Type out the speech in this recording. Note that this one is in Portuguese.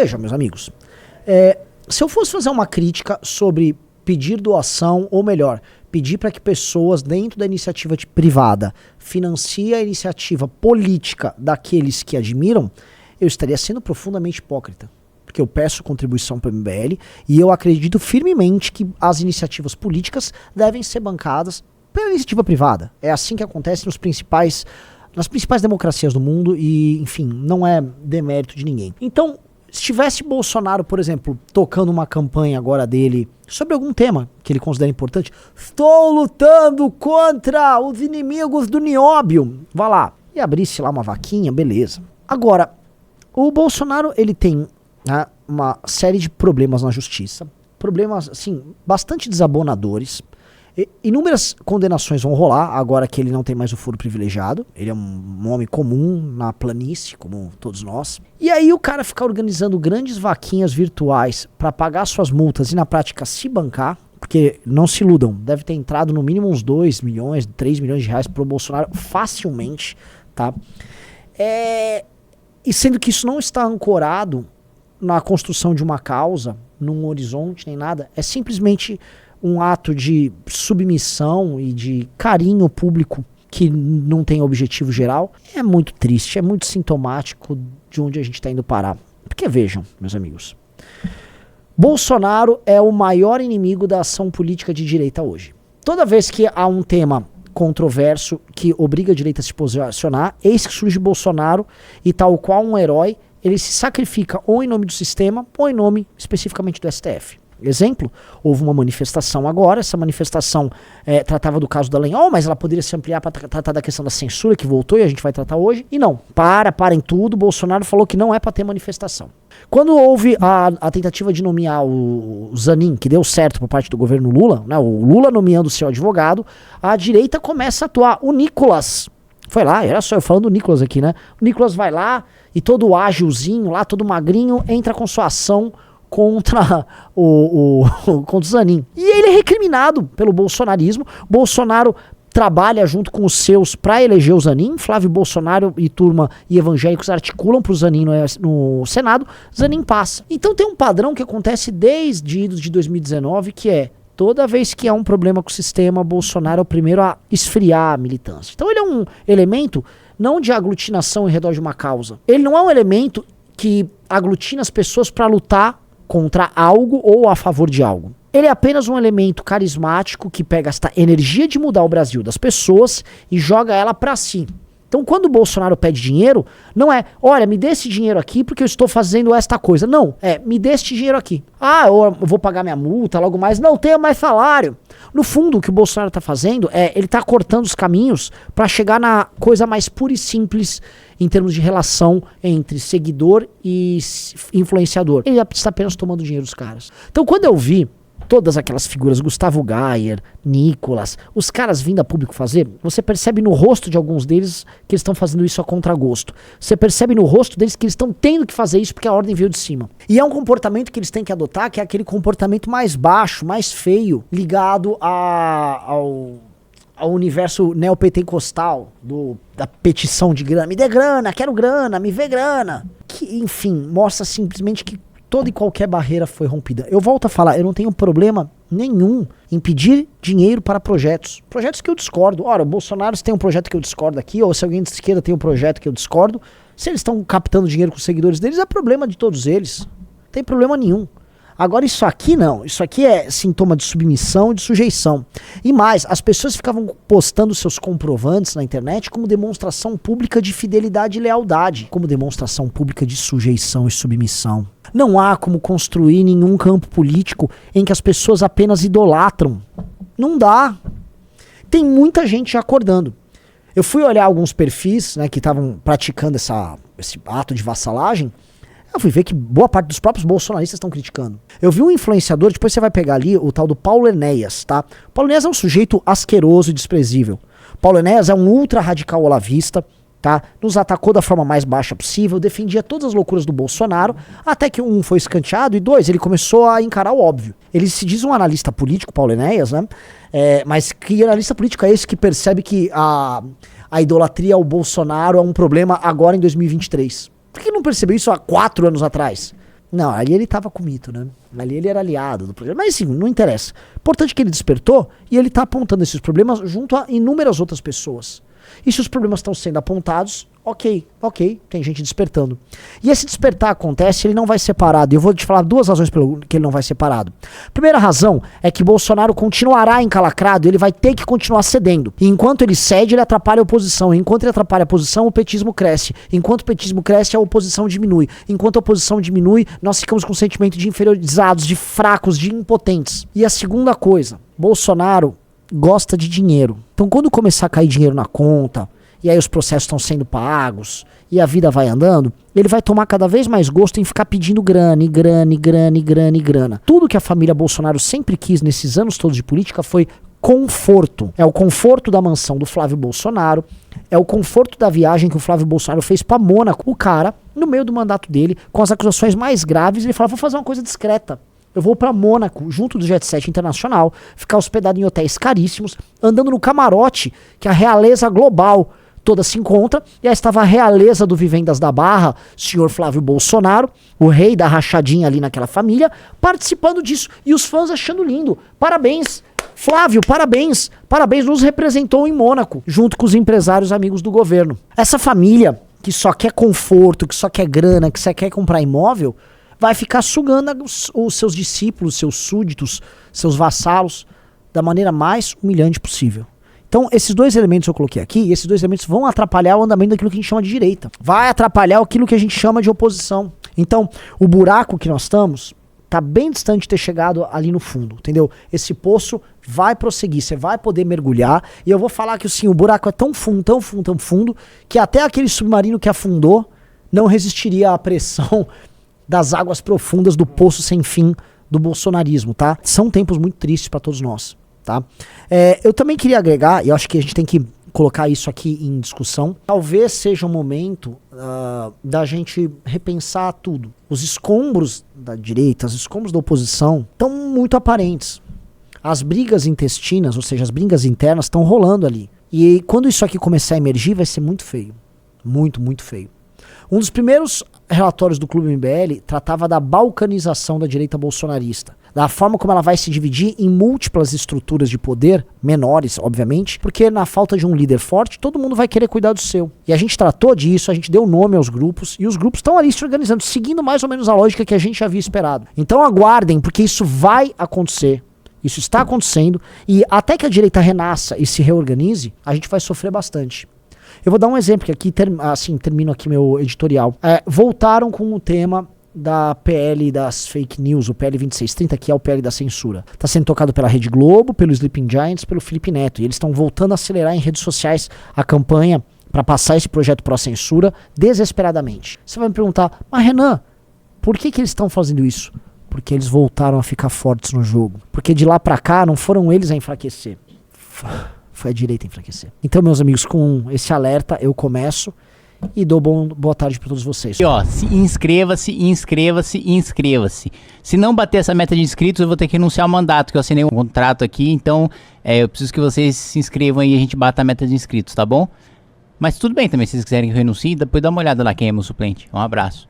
Veja, meus amigos, se eu fosse fazer uma crítica sobre pedir doação, ou melhor, pedir para que pessoas dentro da iniciativa privada financiem a iniciativa política daqueles que admiram, eu estaria sendo profundamente hipócrita. Porque eu peço contribuição para o MBL e eu acredito firmemente que as iniciativas políticas devem ser bancadas pela iniciativa privada. É assim que acontece nas principais democracias do mundo e, enfim, não é demérito de ninguém. Então, se tivesse Bolsonaro, por exemplo, tocando uma campanha agora dele sobre algum tema que ele considera importante, estou lutando contra os inimigos do nióbio, vá lá, e abrisse lá uma vaquinha, beleza. Agora, o Bolsonaro, ele tem uma série de problemas na justiça, problemas, assim, bastante desabonadores. Inúmeras condenações vão rolar agora que ele não tem mais o foro privilegiado. Ele é um homem comum na planície, como todos nós. E aí o cara fica organizando grandes vaquinhas virtuais para pagar suas multas e na prática se bancar, porque não se iludam, deve ter entrado no mínimo uns 2 milhões, 3 milhões de reais pro Bolsonaro facilmente, tá? E sendo que isso não está ancorado na construção de uma causa, num horizonte, nem nada, é simplesmente um ato de submissão e de carinho público que não tem objetivo geral. É muito triste, é muito sintomático de onde a gente está indo parar. Porque vejam, meus amigos, Bolsonaro é o maior inimigo da ação política de direita hoje. Toda vez que há um tema controverso que obriga a direita a se posicionar, eis que surge Bolsonaro e, tal qual um herói, ele se sacrifica ou em nome do sistema ou em nome especificamente do STF. Exemplo, houve uma manifestação agora, essa manifestação tratava do caso da Lenhol, mas ela poderia se ampliar para tratar da questão da censura que voltou e a gente vai tratar hoje. E não, parem tudo, Bolsonaro falou que não é para ter manifestação. Quando houve a tentativa de nomear o Zanin, que deu certo por parte do governo Lula, né, o Lula nomeando o seu advogado, a direita começa a atuar. O Nicolas foi lá, era só eu falando do Nicolas aqui, né? O Nicolas vai lá e todo ágilzinho lá, todo magrinho, entra com sua ação contra contra o Zanin. E ele é recriminado pelo bolsonarismo. Bolsonaro trabalha junto com os seus para eleger o Zanin. Flávio Bolsonaro e turma e evangélicos articulam pro Zanin no Senado. Zanin passa. Então tem um padrão que acontece desde idos de 2019, que é toda vez que há um problema com o sistema, Bolsonaro é o primeiro a esfriar a militância. Então ele é um elemento não de aglutinação em redor de uma causa. Ele não é um elemento que aglutina as pessoas para lutar contra algo ou a favor de algo. Ele é apenas um elemento carismático que pega esta energia de mudar o Brasil das pessoas e joga ela pra si. Então quando o Bolsonaro pede dinheiro, não é, olha, me dê esse dinheiro aqui porque eu estou fazendo esta coisa. Não, me dê este dinheiro aqui. Ah, eu vou pagar minha multa logo mais. Não, tenha mais salário. No fundo, o que o Bolsonaro tá fazendo ele tá cortando os caminhos para chegar na coisa mais pura e simples em termos de relação entre seguidor e influenciador. Ele está apenas tomando dinheiro dos caras. Então quando eu vi todas aquelas figuras, Gustavo Gayer, Nicolas, os caras vindo a público fazer, você percebe no rosto de alguns deles que eles estão fazendo isso a contragosto. Você percebe no rosto deles que eles estão tendo que fazer isso porque a ordem veio de cima. E é um comportamento que eles têm que adotar, que é aquele comportamento mais baixo, mais feio, ligado ao universo neopentecostal, da petição de grana. Me dê grana, quero grana, me vê grana. Que, enfim, mostra simplesmente que toda e qualquer barreira foi rompida. Eu volto a falar, eu não tenho problema nenhum em pedir dinheiro para projetos. Projetos que eu discordo. Ora, o Bolsonaro tem um projeto que eu discordo aqui, ou se alguém de esquerda tem um projeto que eu discordo, se eles estão captando dinheiro com os seguidores deles, é problema de todos eles. Não tem problema nenhum. Agora isso aqui não, isso aqui é sintoma de submissão e de sujeição. E mais, as pessoas ficavam postando seus comprovantes na internet como demonstração pública de fidelidade e lealdade, como demonstração pública de sujeição e submissão. Não há como construir nenhum campo político em que as pessoas apenas idolatram. Não dá. Tem muita gente já acordando. Eu fui olhar alguns perfis, né, que estavam praticando esse ato de vassalagem. Eu fui ver que boa parte dos próprios bolsonaristas estão criticando. Eu vi um influenciador, depois você vai pegar ali o tal do Paulo Enéas, tá? O Paulo Enéas é um sujeito asqueroso e desprezível. Paulo Enéas é um ultra radical olavista, tá? Nos atacou da forma mais baixa possível, defendia todas as loucuras do Bolsonaro, até que um foi escanteado e dois, ele começou a encarar o óbvio. Ele se diz um analista político, Paulo Enéas, né? Mas que analista político é esse que percebe que a idolatria ao Bolsonaro é um problema agora em 2023? Por que não percebeu isso há 4 anos atrás? Não, ali ele tava com o mito, né? Ali ele era aliado do projeto. Mas assim, não interessa. Importante que ele despertou e ele tá apontando esses problemas junto a inúmeras outras pessoas. E se os problemas estão sendo apontados, ok, tem gente despertando. E esse despertar acontece, ele não vai ser parado. E eu vou te falar 2 razões pelo que ele não vai ser parado. Primeira razão é que Bolsonaro continuará encalacrado, ele vai ter que continuar cedendo. E enquanto ele cede, ele atrapalha a oposição. E enquanto ele atrapalha a oposição, o petismo cresce. Enquanto o petismo cresce, a oposição diminui. Enquanto a oposição diminui, nós ficamos com um sentimento de inferiorizados, de fracos, de impotentes. E a segunda coisa, Bolsonaro gosta de dinheiro. Então quando começar a cair dinheiro na conta, e aí os processos estão sendo pagos, e a vida vai andando, ele vai tomar cada vez mais gosto em ficar pedindo grana, e grana, e grana, e grana, e grana. Tudo que a família Bolsonaro sempre quis nesses anos todos de política foi conforto. É o conforto da mansão do Flávio Bolsonaro, é o conforto da viagem que o Flávio Bolsonaro fez pra Mônaco. O cara, no meio do mandato dele, com as acusações mais graves, ele fala, vou fazer uma coisa discreta. Eu vou pra Mônaco, junto do Jet Set Internacional, ficar hospedado em hotéis caríssimos, andando no camarote que a realeza global toda se encontra. E aí estava a realeza do Vivendas da Barra, senhor Flávio Bolsonaro, o rei da rachadinha ali naquela família, participando disso. E os fãs achando lindo. Parabéns, Flávio, parabéns. Parabéns, nos representou em Mônaco, junto com os empresários amigos do governo. Essa família, que só quer conforto, que só quer grana, que só quer comprar imóvel, vai ficar sugando os seus discípulos, seus súditos, seus vassalos, da maneira mais humilhante possível. Então, esses 2 elementos eu coloquei aqui, e esses 2 elementos vão atrapalhar o andamento daquilo que a gente chama de direita. Vai atrapalhar aquilo que a gente chama de oposição. Então, o buraco que nós estamos tá bem distante de ter chegado ali no fundo, entendeu? Esse poço vai prosseguir, você vai poder mergulhar, e eu vou falar que sim, o buraco é tão fundo, tão fundo, tão fundo, que até aquele submarino que afundou não resistiria à pressão das águas profundas do poço sem fim do bolsonarismo, tá? São tempos muito tristes para todos nós, tá? Eu também queria agregar, e eu acho que a gente tem que colocar isso aqui em discussão, talvez seja um momento da gente repensar tudo. Os escombros da direita, os escombros da oposição estão muito aparentes. As brigas intestinas, ou seja, as brigas internas estão rolando ali. E quando isso aqui começar a emergir, vai ser muito feio. Muito, muito feio. Um dos primeiros relatórios do Clube MBL tratava da balcanização da direita bolsonarista, da forma como ela vai se dividir em múltiplas estruturas de poder, menores, obviamente, porque na falta de um líder forte, todo mundo vai querer cuidar do seu. E a gente tratou disso, a gente deu nome aos grupos, e os grupos estão ali se organizando, seguindo mais ou menos a lógica que a gente havia esperado. Então aguardem, porque isso vai acontecer. Isso está acontecendo, e até que a direita renasça e se reorganize, a gente vai sofrer bastante. Eu vou dar um exemplo que aqui, termino aqui meu editorial. Voltaram com o tema da PL das fake news, o PL 2630, que é o PL da censura. Está sendo tocado pela Rede Globo, pelo Sleeping Giants, pelo Felipe Neto. E eles estão voltando a acelerar em redes sociais a campanha para passar esse projeto pró-censura desesperadamente. Você vai me perguntar, mas Renan, por que eles estão fazendo isso? Porque eles voltaram a ficar fortes no jogo. Porque de lá para cá não foram eles a enfraquecer. Foi a direita enfraquecer. Então, meus amigos, com esse alerta eu começo e dou boa tarde para todos vocês. E ó, inscreva-se. Se não bater essa meta de inscritos, eu vou ter que renunciar ao mandato, que eu assinei um contrato aqui, então eu preciso que vocês se inscrevam aí e a gente bata a meta de inscritos, tá bom? Mas tudo bem também, se vocês quiserem que eu renuncie, depois dá uma olhada lá quem é meu suplente. Um abraço.